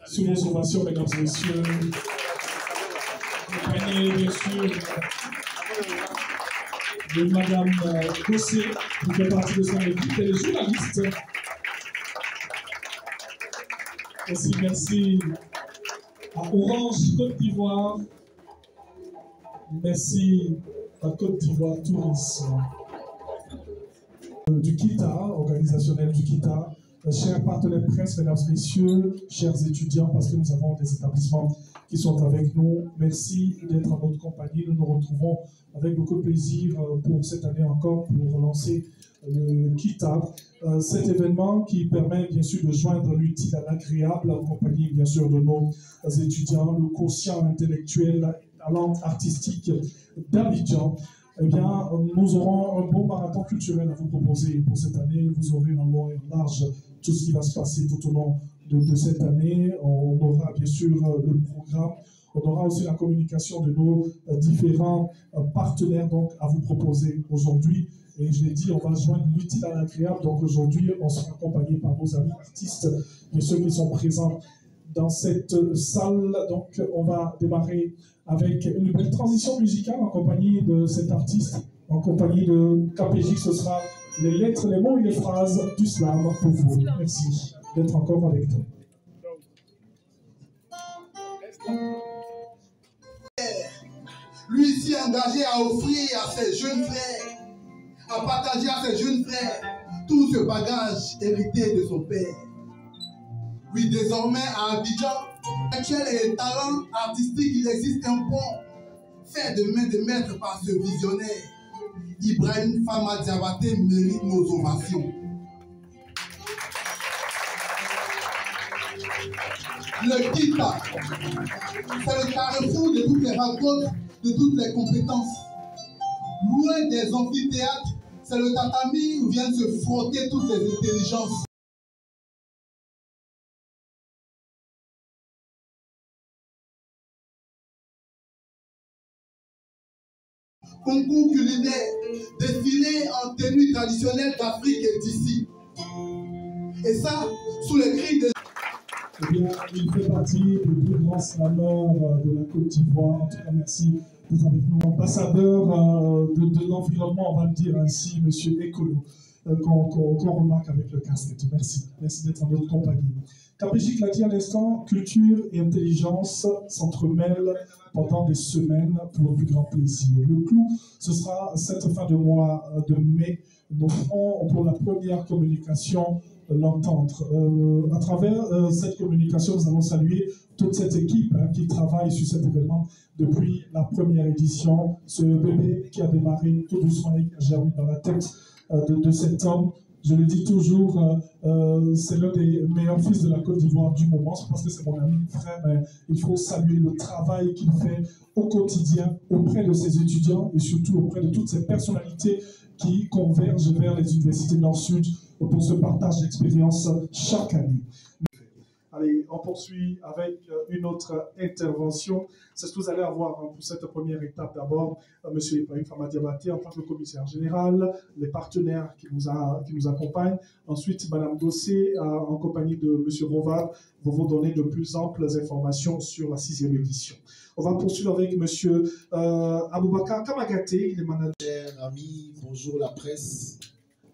Sous vos ovations, mesdames et messieurs, prenez bien sûr de Madame Gossé, qui fait partie de son équipe, et les journalistes. Aussi, merci à Orange Côte d'Ivoire. Merci à Côte d'Ivoire Tourisme. Du KITA, organisationnel du KITA. Chers partenaires presse, mesdames et messieurs, chers étudiants, parce que nous avons des établissements qui sont avec nous, merci d'être en notre compagnie. Nous nous retrouvons avec beaucoup de plaisir pour cette année encore pour lancer le KITA. Cet événement qui permet bien sûr de joindre l'utile à l'agréable en compagnie bien sûr de nos étudiants, le quotient intellectuel, talent artistique d'Abidjan. Eh bien, nous aurons un beau marathon culturel à vous proposer pour cette année. Vous aurez en long et en large tout ce qui va se passer tout au long de cette année. On aura bien sûr le programme. On aura aussi la communication de nos différents partenaires donc, à vous proposer aujourd'hui. Et je l'ai dit, on va joindre l'utile à l'agréable. Donc aujourd'hui, on sera accompagné par nos amis artistes et ceux qui sont présents dans cette salle. Donc on va démarrer avec une belle transition musicale en compagnie de cet artiste, en compagnie de KPJ. Ce sera les lettres, les mots et les phrases du slam pour vous. Merci d'être encore avec nous. Lui s'y engagé à offrir à ses jeunes frères, à partager à ses jeunes frères tout ce bagage hérité de son père. Oui, désormais à Abidjan, actuel et talent artistique, il existe un pont fait de main de maître par ce visionnaire. Ibrahim Fama Diabaté mérite nos ovations. Le KITA, c'est le carrefour de toutes les rencontres, de toutes les compétences. Loin des amphithéâtres, c'est le tatami où viennent se frotter toutes les intelligences. Concours culinaire, défilé en tenue traditionnelle d'Afrique et d'ici. Et ça, sous les cris de... Eh bien, il fait partie des plus grands slameurs de la Côte d'Ivoire. En tout cas, merci d'être avec nous. Ambassadeur de l'environnement, on va le dire ainsi, monsieur Écolo, qu'on remarque avec le casque et tout. Merci. Merci d'être en notre compagnie. KPJ l'a dit à l'instant, culture et intelligence s'entremêlent pendant des semaines pour le plus grand plaisir. Le clou, ce sera cette fin de mois de mai. Nous ferons pour la première communication l'entendre. À travers cette communication, nous allons saluer toute cette équipe qui travaille sur cet événement depuis la première édition. Ce bébé qui a démarré tout doucement et qui a germé dans la tête de cet homme. Je le dis toujours, c'est l'un des meilleurs fils de la Côte d'Ivoire du moment. C'est parce que c'est mon ami, frère, mais il faut saluer le travail qu'il fait au quotidien auprès de ses étudiants et surtout auprès de toutes ces personnalités qui convergent vers les universités Nord-Sud pour ce partage d'expériences chaque année. Allez, on poursuit avec une autre intervention. C'est ce que vous allez avoir pour cette première étape. D'abord, M. Ibrahim Fama Diabaté en tant que commissaire général, les partenaires qui nous accompagnent. Ensuite, Mme Gossé, en compagnie de M. Rovard, vont vous donner de plus amples informations sur la 6e édition. On va poursuivre avec M. Aboubakar Kamagaté, il est manager. Chers amis, bonjour la presse,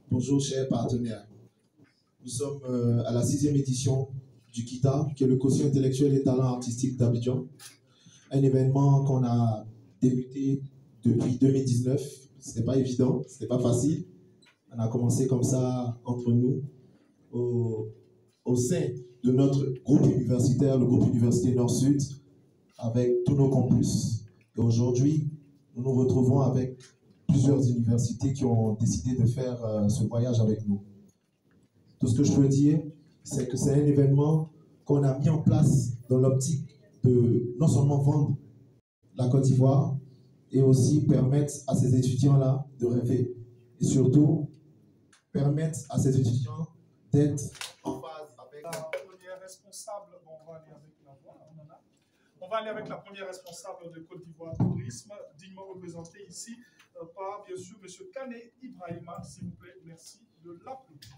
bonjour chers partenaires. Nous sommes à la 6e édition du KITA, qui est le quotient intellectuel et talent artistique d'Abidjan. Un événement qu'on a débuté depuis 2019. Ce n'était pas évident, ce n'était pas facile. On a commencé comme ça entre nous, au sein de notre groupe universitaire, le groupe Université Nord-Sud, avec tous nos campus. Et aujourd'hui, nous nous retrouvons avec plusieurs universités qui ont décidé de faire ce voyage avec nous. Tout ce que je peux dire, c'est que c'est un événement qu'on a mis en place dans l'optique de non seulement vendre la Côte d'Ivoire, et aussi permettre à ces étudiants-là de rêver. Et surtout, permettre à ces étudiants d'être en va aller avec la première responsable de Côte d'Ivoire Tourisme, dignement représentée ici par, bien sûr, M. Kane Ibrahima. S'il vous plaît, merci de l'applaudir.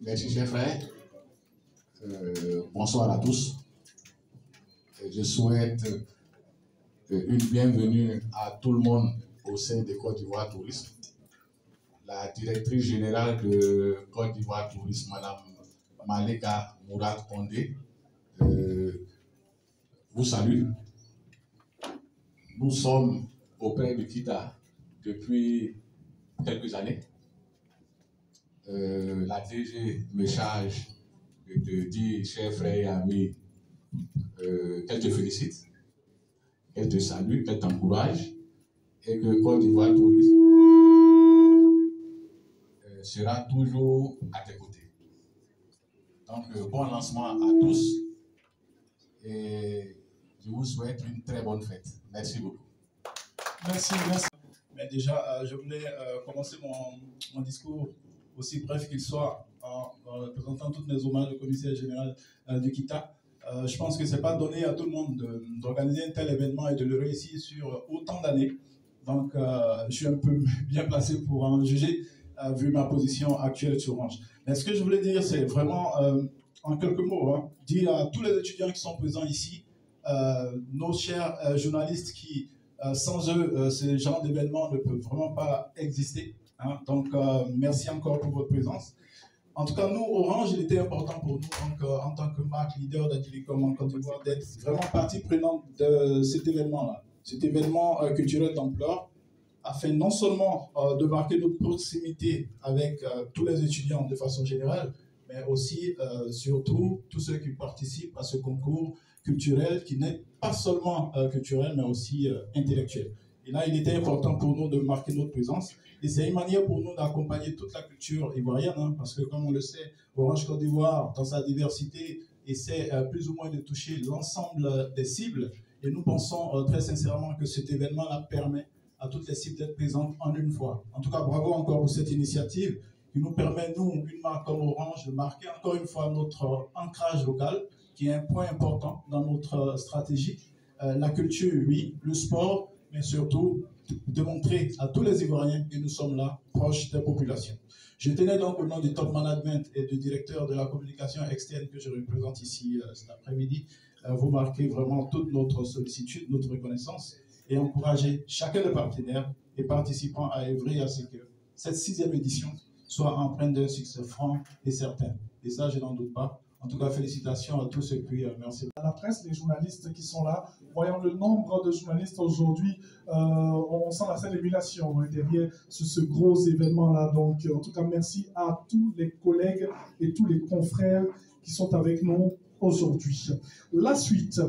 Merci, chers frères. Bonsoir à tous. Je souhaite une bienvenue à tout le monde au sein de Côte d'Ivoire Tourisme. La directrice générale de Côte d'Ivoire Tourisme, Mme Malika Mourad Kondé, vous salue. Nous sommes auprès de KITA depuis quelques années. La DG me charge de te dire, chers frères et amis, qu'elle te félicite, qu'elle te salue, qu'elle t'encourage et que Côte d'Ivoire Tourisme sera toujours à tes côtés. Donc, bon lancement à tous et je vous souhaite une très bonne fête. Merci beaucoup. Merci, merci. Mais déjà, je voulais commencer mon discours, aussi bref qu'il soit, en présentant tous mes hommages au commissaire général du KITA. Je pense que ce n'est pas donné à tout le monde d'organiser un tel événement et de le réussir sur autant d'années. Donc, je suis un peu bien placé pour en juger, vu ma position actuelle sur Orange. Mais ce que je voulais dire, c'est vraiment, en quelques mots, dire à tous les étudiants qui sont présents ici, nos chers journalistes qui, sans eux, ce genre d'événement ne peut vraiment pas exister. Donc, merci encore pour votre présence. En tout cas, nous, Orange, il était important pour nous, en tant que marque leader d'Adilicom en Côte d'Ivoire, d'être vraiment partie prenante de cet événement-là, cet événement culturel d'ampleur, afin non seulement de marquer notre proximité avec tous les étudiants de façon générale, mais aussi, surtout, tous ceux qui participent à ce concours culturel qui n'est pas seulement culturel, mais aussi intellectuel. Et là, il était important pour nous de marquer notre présence. Et c'est une manière pour nous d'accompagner toute la culture ivoirienne, parce que, comme on le sait, Orange Côte d'Ivoire, dans sa diversité, essaie plus ou moins de toucher l'ensemble des cibles. Et nous pensons très sincèrement que cet événement-là permet à toutes les cibles d'être présentes en une fois. En tout cas, bravo encore pour cette initiative qui nous permet, nous, une marque comme Orange, de marquer encore une fois notre ancrage local, qui est un point important dans notre stratégie. La culture, oui, le sport, mais surtout de montrer à tous les Ivoiriens que nous sommes là, proches des populations. Je tenais donc au nom du top management et du directeur de la communication externe que je représente ici cet après-midi, vous marquer vraiment toute notre sollicitude, notre reconnaissance et encourager chacun des partenaires et participants à œuvrer à ce que cette 6e édition soit empreinte d'un succès franc et certain. Et ça, je n'en doute pas. En tout cas, félicitations à tous et puis merci. À la presse, les journalistes qui sont là, voyant le nombre de journalistes aujourd'hui, on sent la certaine émulation derrière ce gros événement-là. Donc, en tout cas, merci à tous les collègues et tous les confrères qui sont avec nous aujourd'hui. La suite,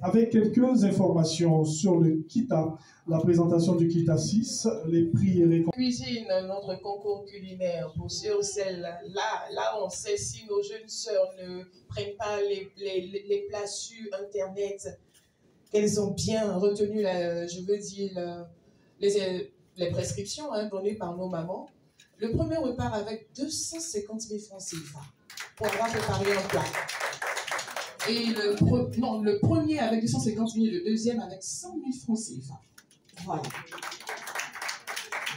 avec quelques informations sur le KITA, la présentation du KITA 6, les prix et récompenses. Cuisine, notre concours culinaire pour ceux ou celles là on sait si nos jeunes sœurs ne prennent pas les plats sur Internet, qu'elles ont bien retenu, je veux dire, les prescriptions données par nos mamans. Le premier repart avec 250 000 francs CFA pour avoir préparé un plat. Et le premier avec 250 000, le deuxième avec 100 000 francs CFA. Voilà.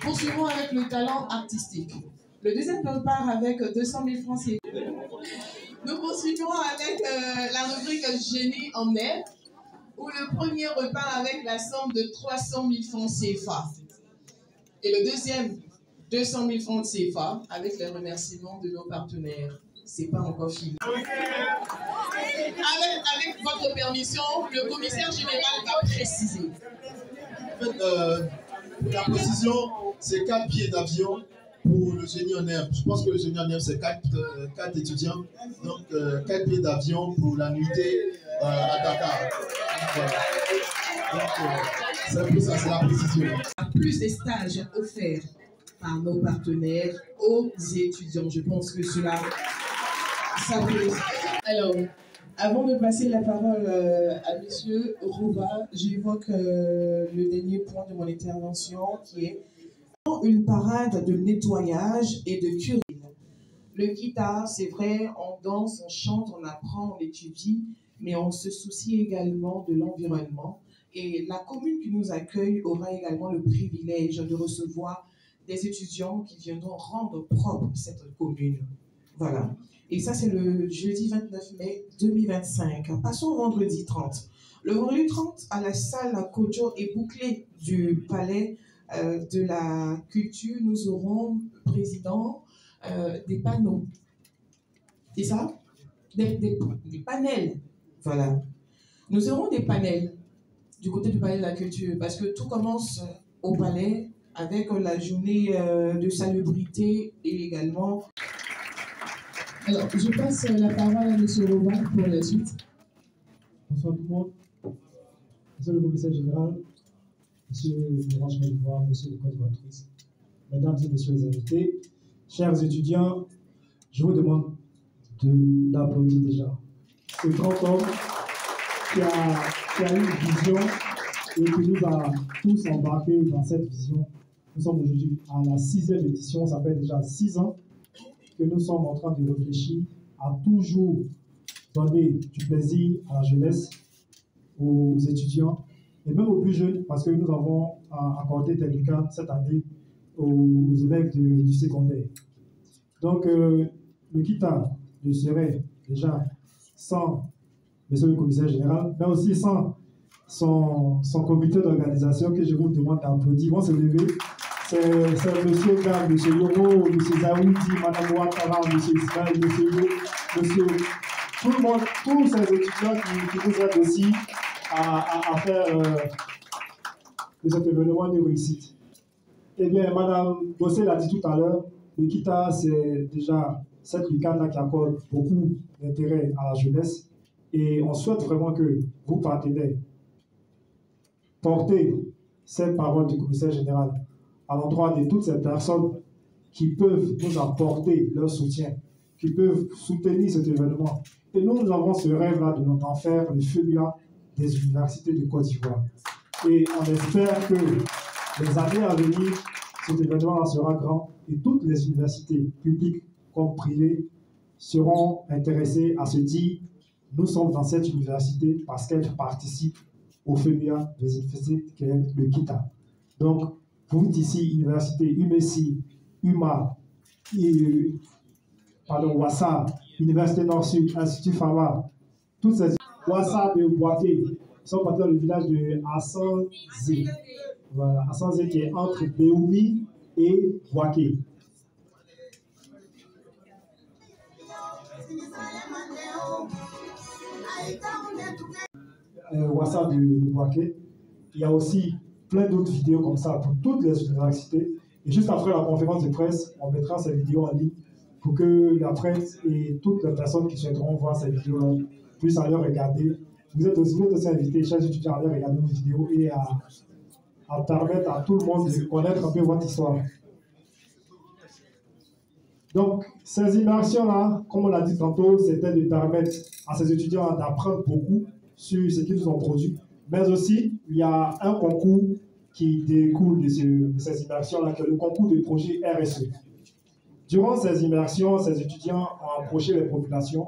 Poursuivons avec le talent artistique. Le deuxième repart avec 200 000 francs CFA. Nous poursuivons avec la rubrique Génie en air, où le premier repart avec la somme de 300 000 francs CFA. Et le deuxième, 200 000 francs CFA, avec les remerciements de nos partenaires. C'est pas encore fini. Avec votre permission, le commissaire général va préciser. En fait, pour la précision, c'est 4 billets d'avion pour le génie en herbe. Je pense que le génie en herbe, c'est 4 étudiants. Donc, 4 billets d'avion pour la nuitée à Dakar. Voilà. Donc, c'est un peu ça, c'est la précision. Plus des stages offerts par nos partenaires aux étudiants. Je pense que cela, ça peut. Alors, avant de passer la parole à M. Rouva, j'évoque le dernier point de mon intervention qui est Une parade de nettoyage et de curine. Le Kita, c'est vrai, on danse, on chante, on apprend, on étudie, mais on se soucie également de l'environnement. Et la commune qui nous accueille aura également le privilège de recevoir des étudiants qui viendront rendre propre cette commune. Voilà. Et ça, c'est le jeudi 29 mai 2025. Passons au vendredi 30. Le vendredi 30, à la salle Kojo et bouclée du palais de la culture, nous aurons, président, des panneaux. C'est ça? Des panels. Voilà. Nous aurons des panels du côté du palais de la culture parce que tout commence au palais avec la journée de salubrité et également. Alors, je passe la parole à M. Robin pour la suite. Bonsoir tout le monde. Monsieur le commissaire général, Monsieur le rangement de voir, Monsieur le coordinatrice, Mesdames et Messieurs les invités, chers étudiants, je vous demande d'applaudir déjà ce grand homme qui a eu une vision et qui nous a tous embarqués dans cette vision. Nous sommes aujourd'hui à la 6e édition, ça fait déjà 6 ans que nous sommes en train de réfléchir à toujours donner du plaisir à la jeunesse, aux étudiants et même aux plus jeunes, parce que nous avons accordé des lucarnes cette année aux élèves du secondaire. Donc, le Kita ne serait déjà sans Monsieur le commissaire général, mais aussi sans son comité d'organisation que je vous demande d'applaudir. Ils vont se lever. C'est M. Gam, M. Yoro, M. Zaoudi, Mme Ouattara, M. Ismaël, M. Yo, M. Tout le monde, tous ces étudiants qui nous aident aussi à faire de cet événement une réussite. Eh bien, Mme Bossé l'a dit tout à l'heure, le Kita, c'est déjà cette lucarne qui accorde beaucoup d'intérêt à la jeunesse. Et on souhaite vraiment que vous, partenaires, portez cette parole du commissaire général à l'endroit de toutes ces personnes qui peuvent nous apporter leur soutien, qui peuvent soutenir cet événement. Et nous avons ce rêve-là d'en faire le FEMUA des universités de Côte d'Ivoire. Et on espère que les années à venir, cet événement-là sera grand et toutes les universités publiques comme privées seront intéressées à se dire nous sommes dans cette université parce qu'elle participe au FEMUA des universités qui est le Kita. Donc, vous ici, université UMESI, UMA, Wassa, Université Nord-Sud, Institut Fama, toutes ces Wassa de Boaké sont partis dans le village de Assanzé. Voilà, Assanzé qui est entre Béoumi et Boaké. Wassa de Boaké. Il y a aussi plein d'autres vidéos comme ça pour toutes les universités. Et juste après la conférence de presse, on mettra ces vidéos en ligne pour que la presse et toutes les personnes qui souhaiteront voir ces vidéos puissent aller regarder. Vous êtes aussi invités, chers étudiants, à aller regarder nos vidéos et à permettre à tout le monde de connaître un peu votre histoire. Donc, ces immersions-là, comme on l'a dit tantôt, c'était de permettre à ces étudiants d'apprendre beaucoup sur ce qu'ils nous ont produit. Mais aussi, il y a un concours qui découle de ces immersions-là, qui est le concours de projet RSE. Durant ces immersions, ces étudiants ont approché les populations,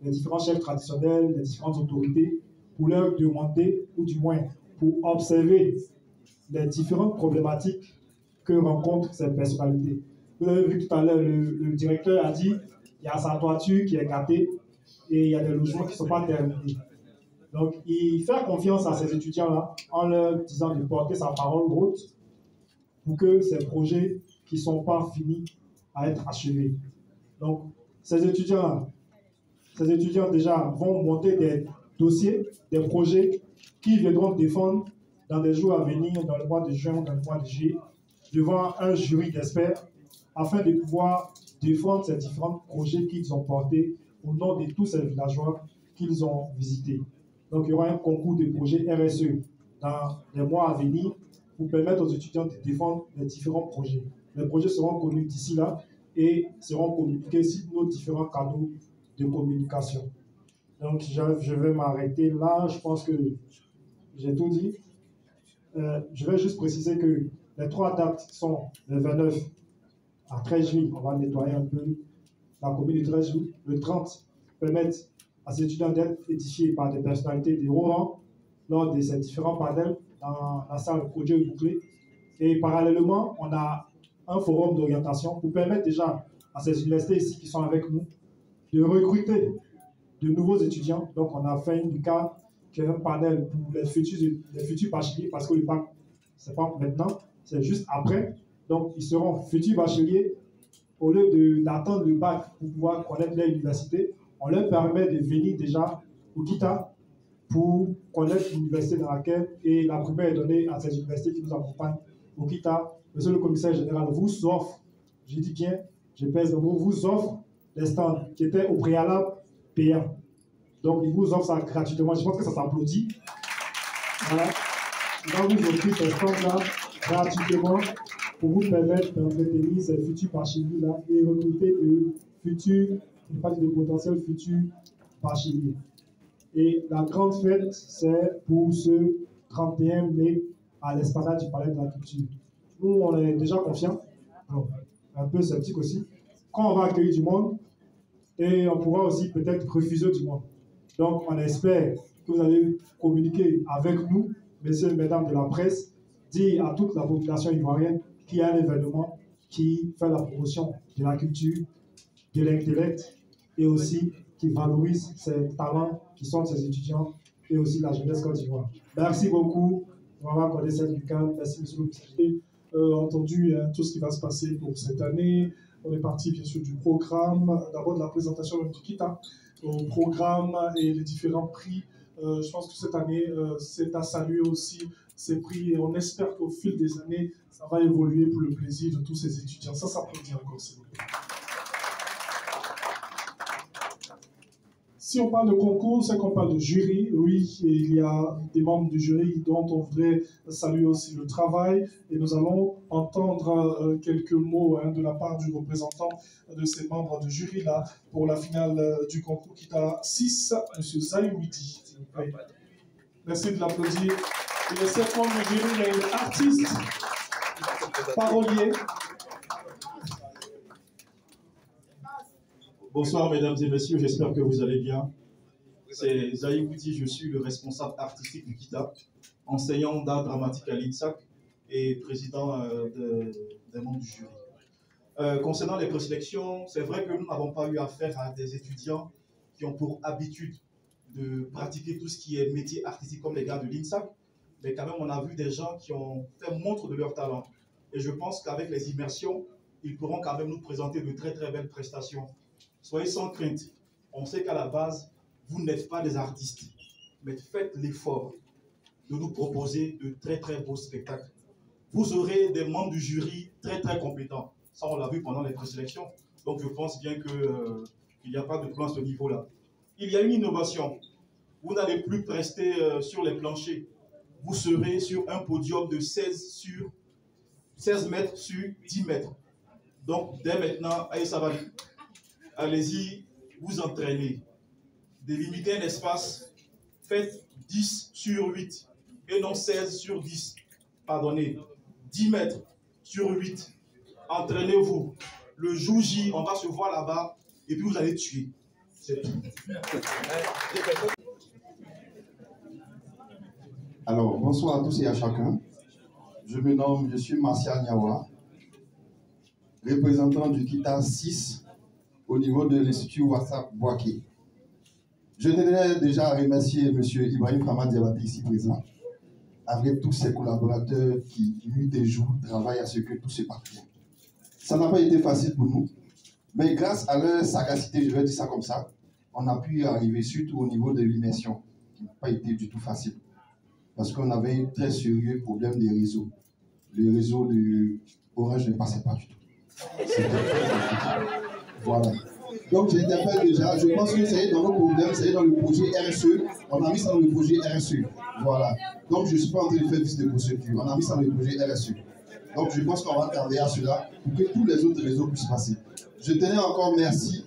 les différents chefs traditionnels, les différentes autorités, pour leur demander, ou du moins pour observer les différentes problématiques que rencontrent ces personnalités. Vous avez vu tout à l'heure, le directeur a dit qu'il y a sa toiture qui est gâtée et il y a des logements qui ne sont pas terminés. Donc, il fait confiance à ces étudiants-là en leur disant de porter sa parole haute pour que ces projets qui ne sont pas finis à être achevés. Donc, ces étudiants déjà vont monter des dossiers, des projets qui viendront défendre dans des jours à venir, dans le mois de juin, dans le mois de juillet, devant un jury d'experts, afin de pouvoir défendre ces différents projets qu'ils ont portés au nom de tous ces villageois qu'ils ont visités. Donc, il y aura un concours de projets RSE dans les mois à venir pour permettre aux étudiants de défendre les différents projets. Les projets seront connus d'ici là et seront communiqués sur nos différents canaux de communication. Donc, je vais m'arrêter là. Je pense que j'ai tout dit. Je vais juste préciser que Les 3 dates sont le 29 à 13 juillet, on va nettoyer un peu la commune de 13 juillet. Le 30, permettre à ces étudiants d'être édifiés par des personnalités de haut rang lors de ces différents panels dans la salle Audio bouclée. Et parallèlement, on a un forum d'orientation pour permettre déjà à ces universités ici qui sont avec nous de recruter de nouveaux étudiants. Donc, on a fait une cas qui est un panel pour les futurs bacheliers, parce que le bac, ce n'est pas maintenant, c'est juste après. Donc, ils seront futurs bacheliers. Au lieu d'attendre le bac pour pouvoir connaître leur université, on leur permet de venir déjà au KITA pour connaître l'université dans laquelle, et la première est donnée à ces universités qui nous accompagnent au KITA. Monsieur le commissaire général vous offre, je dis bien, je pèse le mot, vous offre les stands qui étaient au préalable payants. Donc, il vous offre ça gratuitement. Je pense que ça s'applaudit. Voilà. Il va vous offrir ces stands-là gratuitement pour vous permettre d'entretenir ces futurs bacheliers-là et recruter de futurs, de potentiels futurs bacheliers. Et la grande fête, c'est pour ce 31 mai à l'esplanade du Palais de la Culture. Nous, on est déjà confiants, un peu sceptiques aussi, quand on va accueillir du monde, et on pourra aussi peut-être refuser du monde. Donc, on espère que vous allez communiquer avec nous, messieurs et mesdames de la presse, dire à toute la population ivoirienne qu'il y a un événement qui fait la promotion de la culture, de l'intellect, et aussi qui valorise ces talents qui sont ces étudiants et aussi la jeunesse Côte d'Ivoire. Merci beaucoup. On va accorder cette week-end. Merci, monsieur le président. Entendu tout ce qui va se passer pour cette année. On est parti, bien sûr, du programme, d'abord de la présentation du KITA, au programme et les différents prix. Je pense que cette année, c'est à saluer aussi ces prix et on espère qu'au fil des années, ça va évoluer pour le plaisir de tous ces étudiants. Ça s'applaudit encore, s'il vous plaît. Si on parle de concours, c'est qu'on parle de jury. Oui, et il y a des membres du jury dont on voudrait saluer aussi le travail. Et nous allons entendre quelques mots de la part du représentant de ces membres du jury-là pour la finale du concours KITA 6, M. Zaïoudi. Merci de l'applaudir. Il y a 7 membres du jury, il y a une artiste, parolier. Bonsoir mesdames et messieurs, j'espère que vous allez bien. C'est Zaïoudi, je suis le responsable artistique du KITA, enseignant d'art dramatique à l'INSAC et président des membres du jury. Concernant les présélections, c'est vrai que nous n'avons pas eu affaire à des étudiants qui ont pour habitude de pratiquer tout ce qui est métier artistique comme les gars de l'INSAC, mais quand même on a vu des gens qui ont fait montre de leur talent. Et je pense qu'avec les immersions, ils pourront quand même nous présenter de très très belles prestations. Soyez sans crainte. On sait qu'à la base, vous n'êtes pas des artistes, mais faites l'effort de nous proposer de très très beaux spectacles. Vous aurez des membres du jury très très compétents. Ça, on l'a vu pendant les présélections. Donc je pense bien qu'il n'y a pas de plan à ce niveau-là. Il y a une innovation. Vous n'allez plus rester sur les planchers. Vous serez sur un podium de 16 mètres sur 10 mètres. Donc dès maintenant, allez, ça va. Allez-y, vous entraînez. Délimitez un espace, faites 10 sur 8 et non 16 sur 10. Pardonnez, 10 mètres sur 8. Entraînez-vous. Le jour J, on va se voir là-bas et puis vous allez tuer. C'est tout. Alors, bonsoir à tous et à chacun. Je suis Martial Niawa, représentant du KITA 6 au niveau de l'Institut WhatsApp Boaké. Je tenais déjà à remercier M. Ibrahim Hamad Diabaté ici présent, avec tous ses collaborateurs qui, nuit et jour, travaillent à ce que tout se passe bien. Ça n'a pas été facile pour nous, mais grâce à leur sagacité, je vais dire ça comme ça, on a pu y arriver, surtout au niveau de l'immersion, qui n'a pas été du tout facile. Parce qu'on avait un très sérieux problème des réseaux. Le réseau de Orange ne passait pas du tout. Voilà. Donc, j'interpelle déjà, je pense que c'est dans nos problèmes, c'est dans le projet RSE. On a mis ça dans le projet RSE. Voilà. Donc, je ne suis pas en train de faire liste de procédure. On a mis ça dans le projet RSE. Donc, je pense qu'on va travailler à cela pour que tous les autres réseaux puissent passer. Je tenais encore merci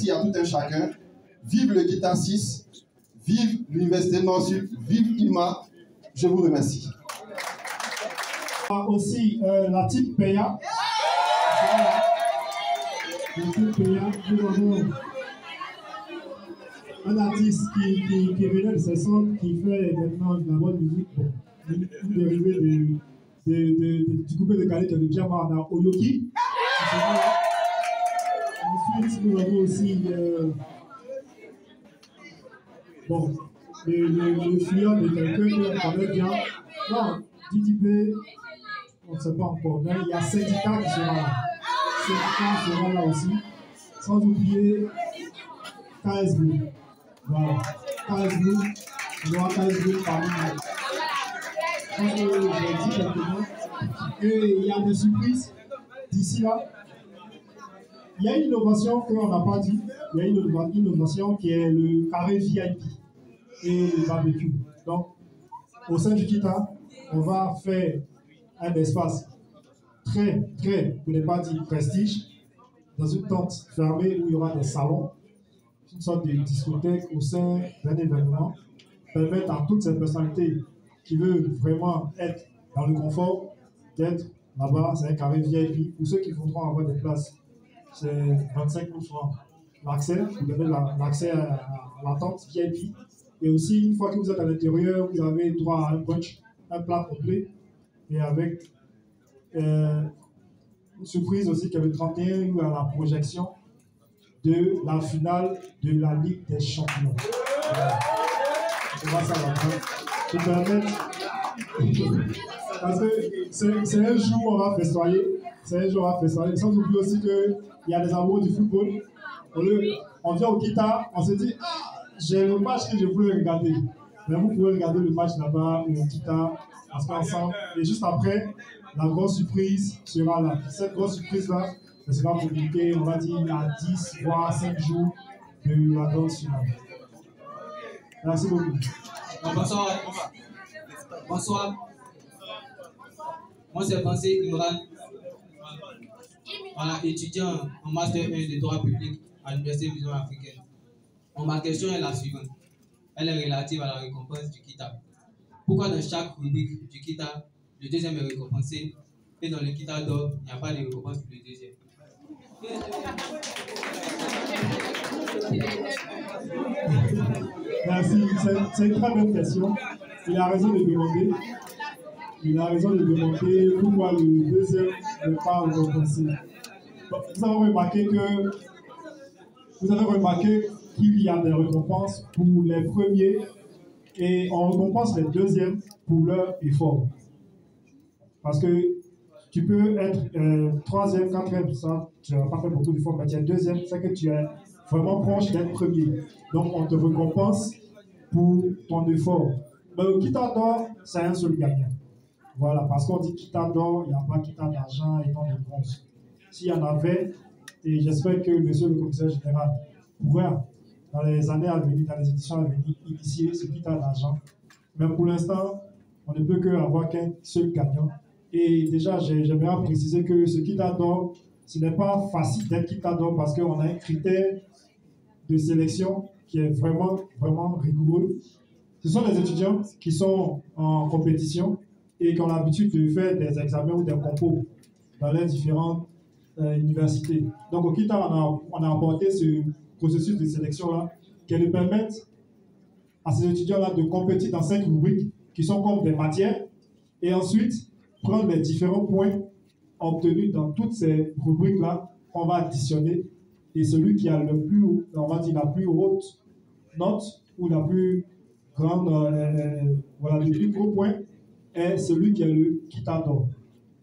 à tout un chacun. Vive le KITA 6, vive l'Université Nord-Sud, vive IMA. Je vous remercie. Aussi la type PA. La type PA, nous avons un artiste qui venait de ce centre, qui fait maintenant de la bonne musique, une dérivée du coupé de qualité de Pierre Marna Oyoki. Ensuite, nous avons aussi le filière de quelqu'un qu'on connaît bien. Non, DDP, on ne sait pas encore, mais il y a Syndicat qui sera là. Syndicat sera là aussi. Sans oublier KS Blue. Voilà. KS Blue, on aura KS Blue parmi nous. Je pense que j'ai dit quelques-uns. Et il y a des surprises d'ici là. Il y a une innovation qu'on n'a pas dit. Il y a une innovation qui est le carré VIP et le barbecue. Donc, au sein du Kita, on va faire un espace très, pour ne pas dire prestige, dans une tente fermée où il y aura des salons, une sorte de discothèque au sein d'un événement, permettre à toutes ces personnalités qui veulent vraiment être dans le confort d'être là-bas. C'est un carré VIP. Pour ceux qui voudront avoir des places, c'est 25 000 francs l'accès, vous donnez l'accès à la tente VIP. Et aussi, une fois que vous êtes à l'intérieur, vous avez droit à un brunch, un plat complet, et avec une surprise aussi qui est le 31, où à la projection de la finale de la Ligue des Champions. On va ça là-bas. Parce que c'est un jour où on va festoyer. C'est un jour où on va festoyer. Sans oublier aussi qu'il y a des amoureux du football. On vient au Kita, on se dit, j'ai le match que je voulais regarder. Mais vous pouvez regarder le match là-bas au Kita, ensemble. Et juste après, la grosse surprise sera là. Cette grosse surprise-là, elle sera communiquée, on va dire, à 10 voire 5 jours de la grande finale. Merci beaucoup. Bonsoir. Bonsoir. Moi, c'est Pensé Imran. Voilà, étudiant en Master 1 de droit public à l'Université Vision Africaine. Bon, ma question est la suivante. Elle est relative à la récompense du Kita. Pourquoi dans chaque rubrique du Kita, le deuxième est récompensé et dans le Kita d'or, il n'y a pas de récompense pour le deuxième? Merci, c'est une très bonne question. Il a raison de demander. Il a raison de demander pourquoi le deuxième n'est pas récompensé. Vous avez remarqué qu'il y a des récompenses pour les premiers et on récompense les deuxièmes pour leur effort. Parce que tu peux être troisième, quatrième, ça, tu n'as pas fait beaucoup d'efforts, mais tu es deuxième, c'est que tu es vraiment proche d'être premier. Donc on te récompense pour ton effort. Mais le Kita d'or, c'est un seul gagnant. Voilà, parce qu'on dit Kita d'or, il n'y a pas Kita d'argent et non de bronze. S'il y en avait, et j'espère que monsieur le commissaire général pourrait, dans les années à venir, dans les éditions à venir, initier ce Kita d'argent. Mais pour l'instant, on ne peut qu'avoir qu'un seul gagnant. Et déjà, j'aimerais préciser que ce Kita d'or, ce n'est pas facile d'être Kita d'or parce qu'on a un critère de sélection qui est vraiment, vraiment rigoureux. Ce sont des étudiants qui sont en compétition et qui ont l'habitude de faire des examens ou des concours dans les différentes universités. Donc au Kita, on a apporté ce processus de sélection-là qui nous permet à ces étudiants-là de compétir dans 5 rubriques qui sont comme des matières et ensuite prendre les différents points obtenus dans toutes ces rubriques-là qu'on va additionner et celui qui a le plus haut, on va dire la plus haute note ou la plus grande, voilà, le plus gros point est celui qui est le Kita d'or.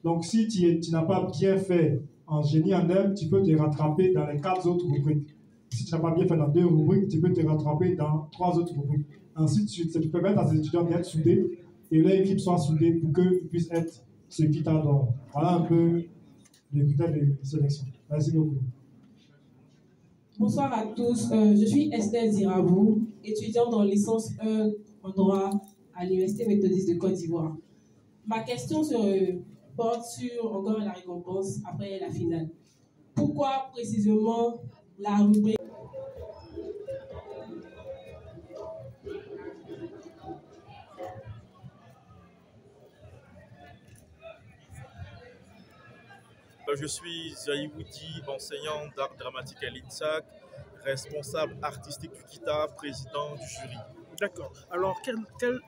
Donc si tu n'as pas bien fait en génie en herbe, tu peux te rattraper dans les 4 autres rubriques. Si tu n'as pas bien fait dans 2 rubriques, tu peux te rattraper dans 3 autres rubriques. Ensuite, tu peux permettre à ces étudiants d'être soudés et leur équipe soit soudée pour qu'ils puissent être ce Kita d'or. Voilà un peu les critères de sélection. Merci beaucoup. Bonsoir à tous. Je suis Esther Zirabou, étudiante en licence 1 en droit à l'Université méthodiste de Côte d'Ivoire. Ma question porte sur encore la récompense après la finale. Pourquoi précisément la rubrique Je suis Zaïwoudi, enseignant d'art dramatique à l'INSAC, responsable artistique du KITA, président du jury. D'accord. Alors, quelles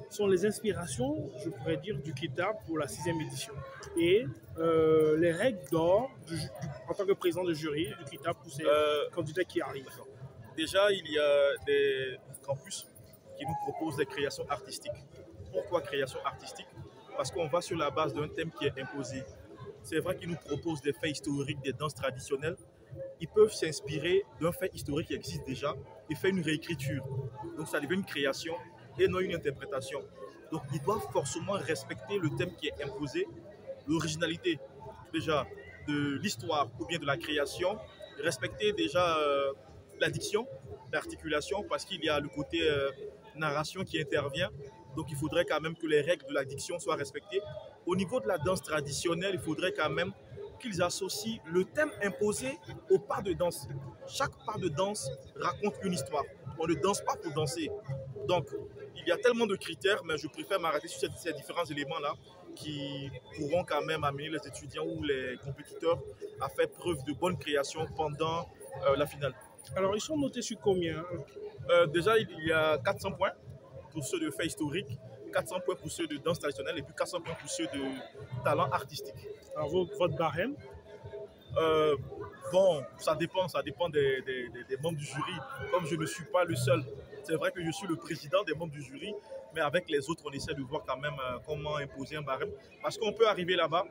sont les inspirations, je pourrais dire, du KITA pour la 6e édition et les règles d'or en tant que président de jury du KITA pour ces candidats qui arrivent? Déjà, il y a des campus qui nous proposent des créations artistiques. Pourquoi création artistique? Parce qu'on va sur la base d'un thème qui est imposé. C'est vrai qu'ils nous proposent des faits historiques, des danses traditionnelles. Ils peuvent s'inspirer d'un fait historique qui existe déjà et faire une réécriture. Donc ça devient une création et non une interprétation. Donc ils doivent forcément respecter le thème qui est imposé, l'originalité déjà de l'histoire ou bien de la création, respecter déjà la diction, l'articulation, parce qu'il y a le côté narration qui intervient. Donc il faudrait quand même que les règles de la diction soient respectées. Au niveau de la danse traditionnelle, il faudrait quand même qu'ils associent le thème imposé au pas de danse. Chaque pas de danse raconte une histoire. On ne danse pas pour danser. Donc il y a tellement de critères, mais je préfère m'arrêter sur ces différents éléments-là qui pourront quand même amener les étudiants ou les compétiteurs à faire preuve de bonne création pendant la finale. Alors ils sont notés sur combien? Déjà, il y a 400 points pour ceux de faits historiques, 400 points pour ceux de danse traditionnelle et puis 400 points pour ceux de talent artistique. Alors votre barème? Bon, ça dépend des membres du jury. Comme je ne suis pas le seul, c'est vrai que je suis le président des membres du jury, mais avec les autres, on essaie de voir quand même comment imposer un barème. Parce qu'on peut arriver là-bas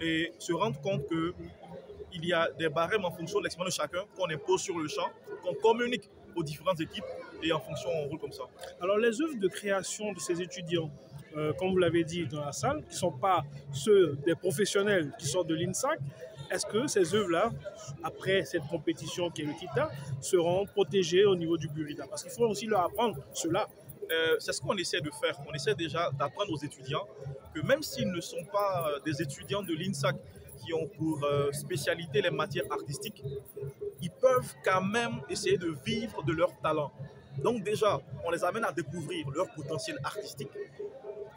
et se rendre compte qu'il y a des barèmes en fonction de l'expérience de chacun qu'on impose sur le champ, qu'on communique aux différentes équipes et en fonction, on roule comme ça. Alors, les œuvres de création de ces étudiants, comme vous l'avez dit dans la salle, qui ne sont pas ceux des professionnels qui sortent de l'INSAC, est-ce que ces œuvres-là, après cette compétition qui est le KITA, seront protégées au niveau du Burida? Parce qu'il faut aussi leur apprendre cela. C'est ce qu'on essaie de faire. On essaie déjà d'apprendre aux étudiants que même s'ils ne sont pas des étudiants de l'INSAC qui ont pour spécialité les matières artistiques, ils peuvent quand même essayer de vivre de leur talent. Donc déjà, on les amène à découvrir leur potentiel artistique.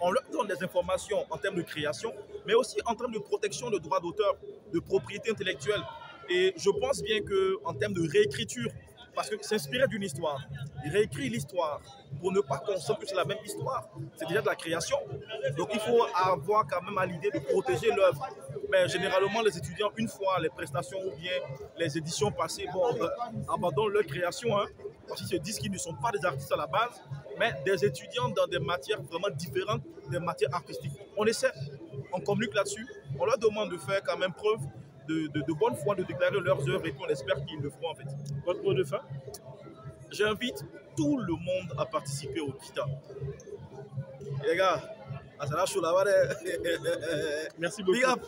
On leur donne des informations en termes de création, mais aussi en termes de protection de droits d'auteur, de propriété intellectuelle. Et je pense bien qu'en termes de réécriture, parce que s'inspirer d'une histoire, réécrire l'histoire pour ne pas qu'on sente que c'est la même histoire, c'est déjà de la création. Donc il faut avoir quand même à l'idée de protéger l'œuvre. Mais généralement, les étudiants, une fois les prestations ou bien les éditions passées, abandonnent leur création, parce qu'ils se disent qu'ils ne sont pas des artistes à la base, mais des étudiants dans des matières vraiment différentes des matières artistiques. On essaie, on communique là-dessus, on leur demande de faire quand même preuve de bonne foi, de déclarer leurs œuvres et puis on espère qu'ils le feront en fait. Votre mot de fin? J'invite tout le monde à participer au KITA. Et les gars, Merci beaucoup. Big up.